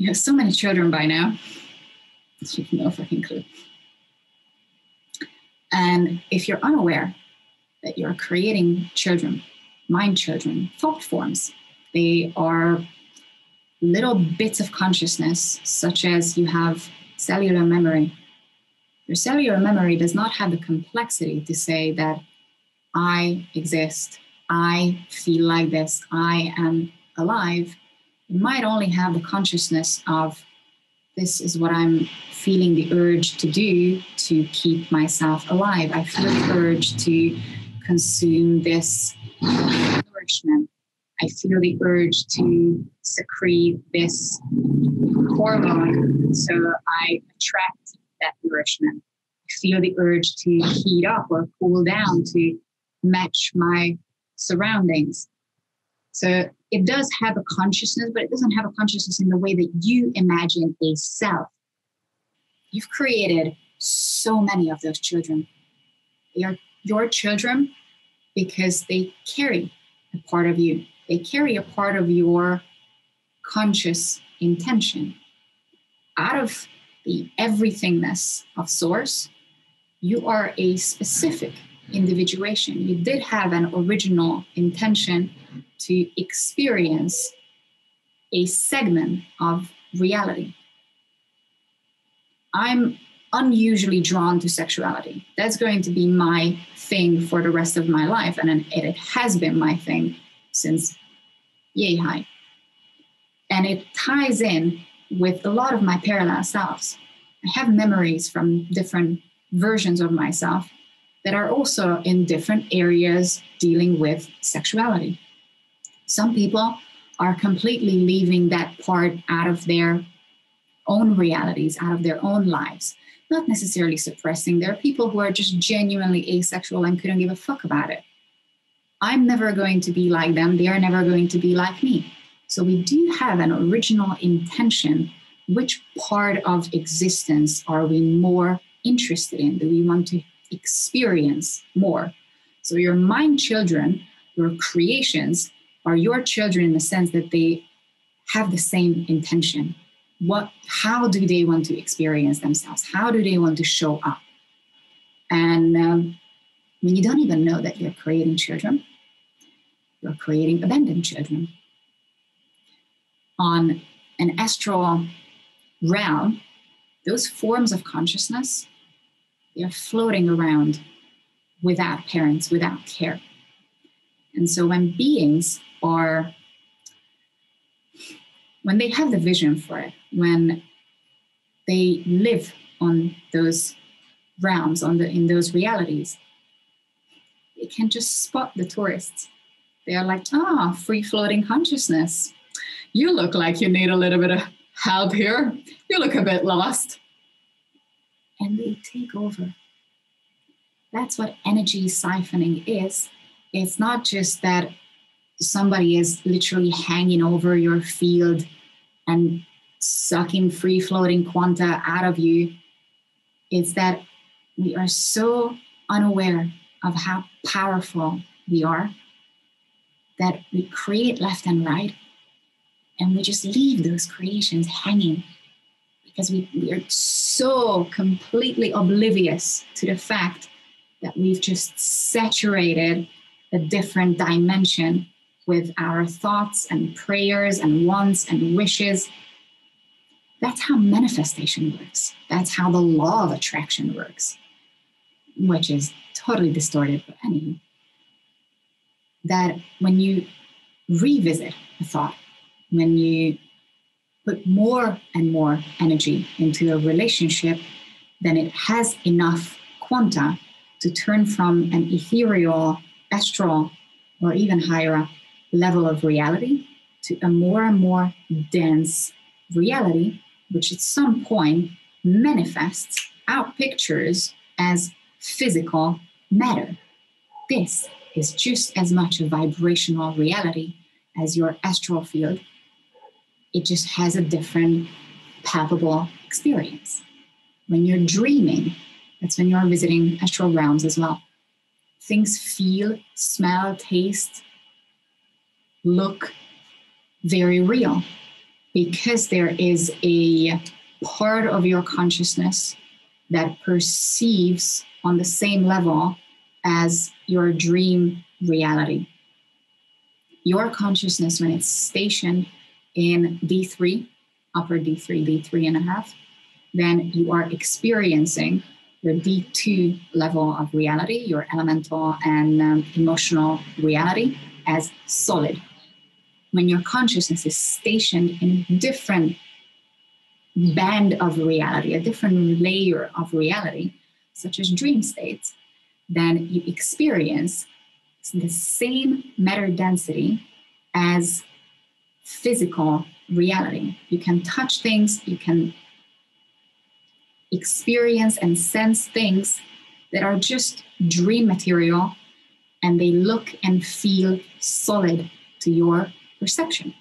You have so many children by now. You have no fucking clue. And if you're unaware that you're creating children, mind children, thought forms, they are little bits of consciousness, such as you have cellular memory. Your cellular memory does not have the complexity to say that I exist, I feel like this, I am alive. It might only have the consciousness of this is what I'm feeling the urge to do to keep myself alive. I feel the urge to consume this nourishment. I feel the urge to secrete this hormone, so I attract that nourishment. I feel the urge to heat up or cool down to match my surroundings. So it does have a consciousness, but it doesn't have a consciousness in the way that you imagine a self. You've created so many of those children. They are your children because they carry a part of you. They carry a part of your conscious intention. Out of the everythingness of Source, you are a specific individuation. You did have an original intention to experience a segment of reality. I'm unusually drawn to sexuality. That's going to be my thing for the rest of my life. And it has been my thing since yay high. And it ties in with a lot of my parallel selves. I have memories from different versions of myself that are also in different areas dealing with sexuality. Some people are completely leaving that part out of their own realities, out of their own lives, not necessarily suppressing. There are people who are just genuinely asexual and couldn't give a fuck about it. I'm never going to be like them. They are never going to be like me. So we do have an original intention. Which part of existence are we more interested in? Do we want to experience more? So your mind children, your creations, are your children in the sense that they have the same intention. How do they want to experience themselves? How do they want to show up? And when you don't even know that you're creating children, you're creating abandoned children. On an astral realm, those forms of consciousness, they're floating around without parents, without care. And so when beings are, when they have the vision for it, when they live on those realms, in those realities, they can just spot the tourists. They are like, free-floating consciousness. You look like you need a little bit of help here. You look a bit lost. And they take over. That's what energy siphoning is. It's not just that somebody is literally hanging over your field and sucking free-floating quanta out of you. It's that we are so unaware of how powerful we are that we create left and right, and we just leave those creations hanging because we are so completely oblivious to the fact that we've just saturated a different dimension with our thoughts and prayers and wants and wishes. That's how manifestation works. That's how the law of attraction works, which is totally distorted, but anyway. That when you revisit a thought, when you put more and more energy into a relationship, then it has enough quanta to turn from an ethereal, astral, or even higher up level of reality to a more and more dense reality, which at some point manifests out pictures as physical matter. This is just as much a vibrational reality as your astral field. It just has a different palpable experience. When you're dreaming, that's when you're visiting astral realms as well. Things feel, smell, taste, look very real. because there is a part of your consciousness that perceives on the same level as your dream reality. Your consciousness, when it's stationed in D3, upper D3, D3 and a half, then you are experiencing your D2 level of reality, your elemental and emotional reality, as solid. When your consciousness is stationed in a different band of reality, a different layer of reality, such as dream states, then you experience the same matter density as physical reality. You can touch things, you can experience and sense things that are just dream material, and they look and feel solid to your perception.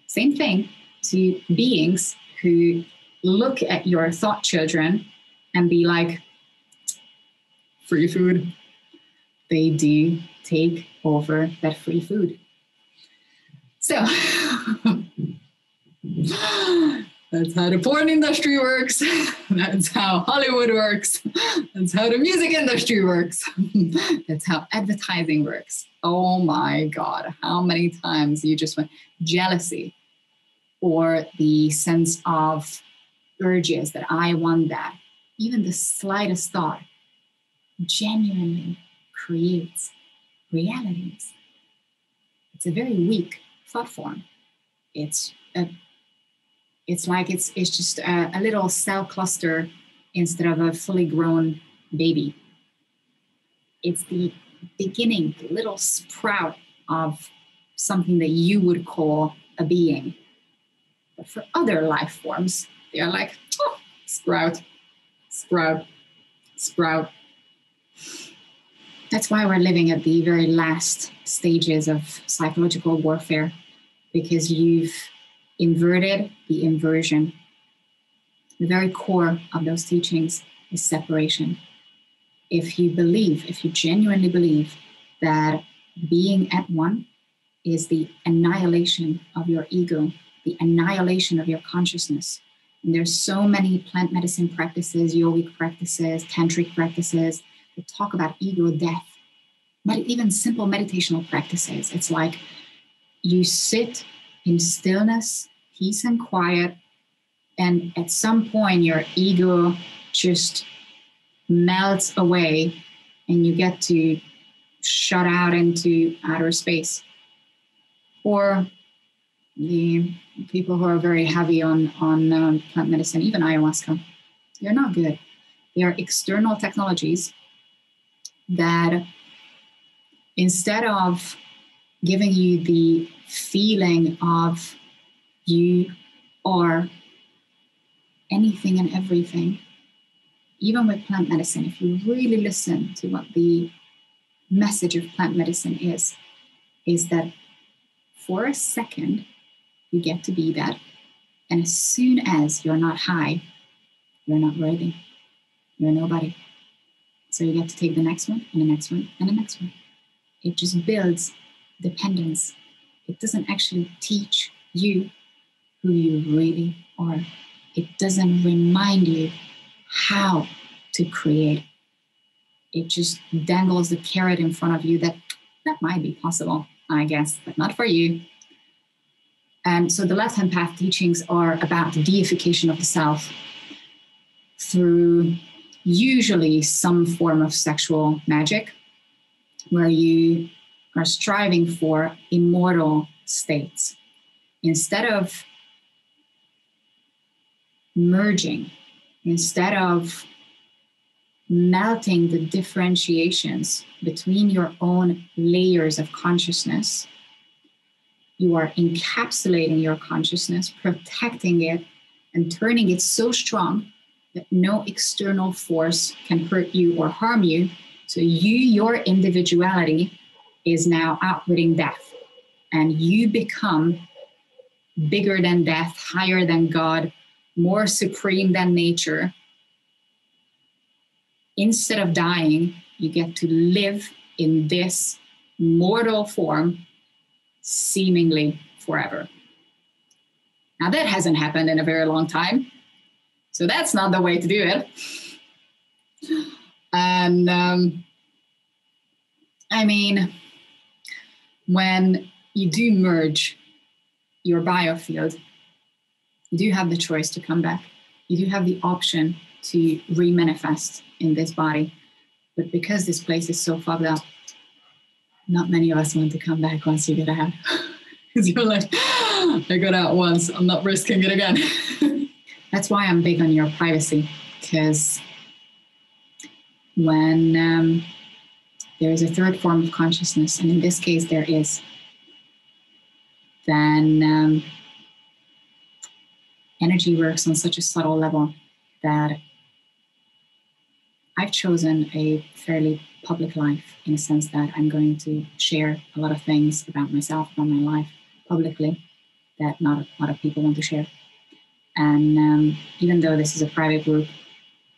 Same thing to beings who look at your thought children and be like, free food. They do take over that free food. So that's how the porn industry works. That's how Hollywood works. That's how the music industry works. That's how advertising works. Oh my God, how many times you just went jealousy or the sense of urges that I want that. Even the slightest thought genuinely creates realities. It's a very weak thought form. It's just a little cell cluster instead of a fully grown baby. It's the beginning, the little sprout of something that you would call a being. But for other life forms, they are like, oh, sprout, sprout, sprout. That's why we're living at the very last stages of psychological warfare, because you've inverted the inversion. The very core of those teachings is separation. If you genuinely believe that being at one is the annihilation of your ego, the annihilation of your consciousness, and there's so many plant medicine practices, yogic practices, tantric practices that talk about ego death, but even simple meditational practices. It's like you sit in stillness, peace and quiet, and at some point your ego just melts away and you get to shut out into outer space. Or the people who are very heavy on plant medicine, even ayahuasca, they're not good. They are external technologies that, instead of giving you the feeling of you are anything and everything, even with plant medicine, if you really listen to what the message of plant medicine is that for a second, you get to be that. And as soon as you're not high, you're not worthy. You're nobody. So you get to take the next one and the next one and the next one. It just builds dependence. It doesn't actually teach you who you really are. It doesn't remind you how to create. It just dangles the carrot in front of you that might be possible, I guess, but not for you. And so the left-hand path teachings are about the deification of the self through usually some form of sexual magic, where you are striving for immortal states. Instead of merging, instead of melting the differentiations between your own layers of consciousness, you are encapsulating your consciousness, protecting it, and turning it so strong that no external force can hurt you or harm you. So your individuality is now outwitting death, and you become bigger than death, higher than God, more supreme than nature. Instead of dying, you get to live in this mortal form seemingly forever. Now that hasn't happened in a very long time. So that's not the way to do it. And I mean, when you do merge your biofield, you do have the choice to come back. You do have the option to re-manifest in this body. But because this place is so fogged up, not many of us want to come back once you get out. Because you're like, I got out once, I'm not risking it again. That's why I'm big on your privacy, because when there is a third form of consciousness, and in this case there is, then energy works on such a subtle level that I've chosen a fairly public life, in a sense that I'm going to share a lot of things about myself, about my life publicly that not a lot of people want to share. And even though this is a private group,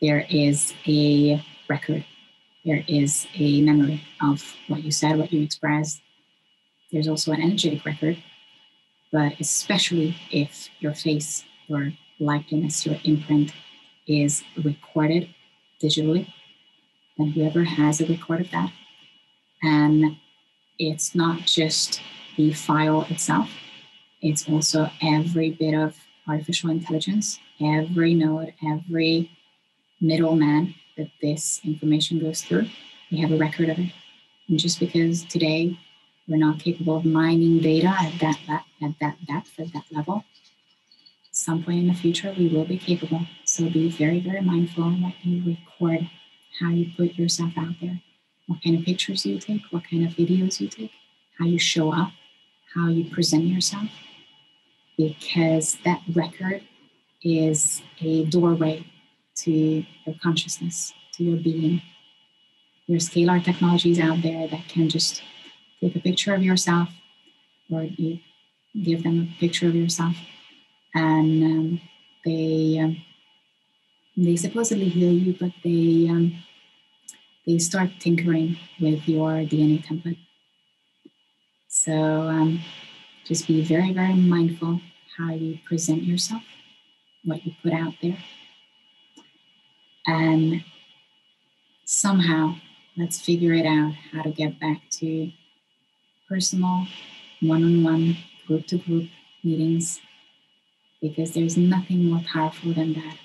there is a record. There is a memory of what you said, what you expressed. There's also an energetic record, but especially if your face, your likeness, your imprint is recorded digitally, then whoever has a record of that. And it's not just the file itself, it's also every bit of artificial intelligence, every node, every middleman that this information goes through. We have a record of it. And just because today we're not capable of mining data at that depth, at that level, at some point in the future we will be capable. So be very, very mindful of what you record, how you put yourself out there, what kind of pictures you take, what kind of videos you take, how you show up, how you present yourself, because that record is a doorway to your consciousness, to your being. There's scalar technologies out there that can just take a picture of yourself, or you give them a picture of yourself, and they supposedly heal you, but they start tinkering with your DNA template. So just be very, very mindful how you present yourself, what you put out there. And somehow, let's figure it out how to get back to personal, one-on-one, group-to-group meetings, because there's nothing more powerful than that.